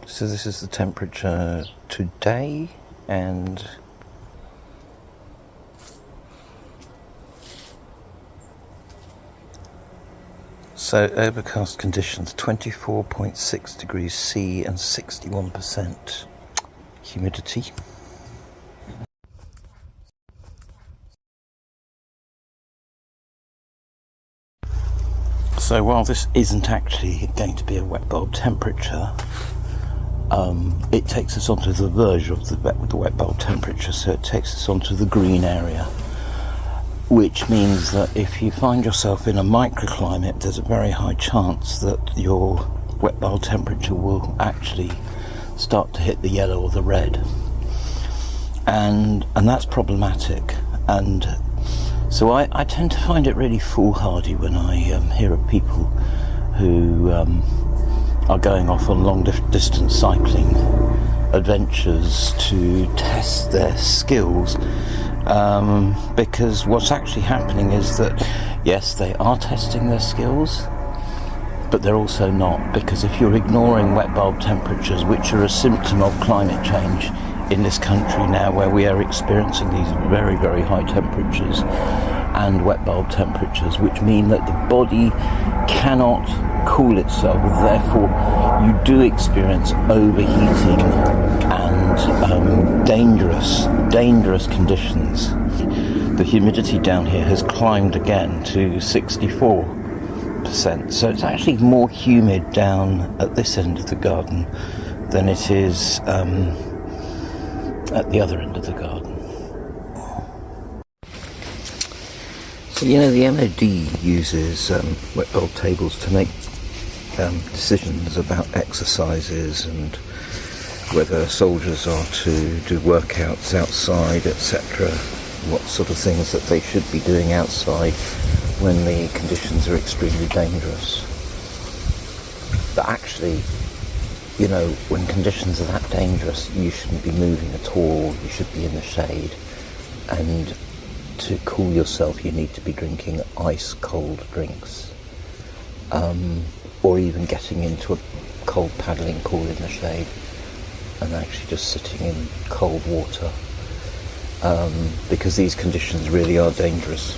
So this is the temperature today, and so overcast conditions, 24.6 degrees C and 61% humidity. So while this isn't actually going to be a wet bulb temperature, it takes us onto the verge of the wet bulb temperature, so it takes us onto the green area, which means that if you find yourself in a microclimate, there's a very high chance that your wet bulb temperature will actually start to hit the yellow or the red, and that's problematic. And so I tend to find it really foolhardy when I hear of people who are going off on long distance cycling adventures to test their skills, because what's actually happening is that, yes, they are testing their skills, but they're also not, because if you're ignoring wet bulb temperatures, which are a symptom of climate change in this country now, where we are experiencing these very, very high temperatures and wet bulb temperatures, which mean that the body cannot cool itself, therefore you do experience overheating and dangerous conditions. The humidity down here has climbed again to 64%, so it's actually more humid down at this end of the garden than it is at the other end of the garden. So, you know, the MOD uses wet bulb tables to make decisions about exercises and whether soldiers are to do workouts outside, etc., what sort of things that they should be doing outside when the conditions are extremely dangerous. But actually, you know, when conditions are that dangerous, you shouldn't be moving at all. You should be in the shade, and to cool yourself you need to be drinking ice cold drinks, or even getting into a cold paddling pool in the shade and actually just sitting in cold water, because these conditions really are dangerous.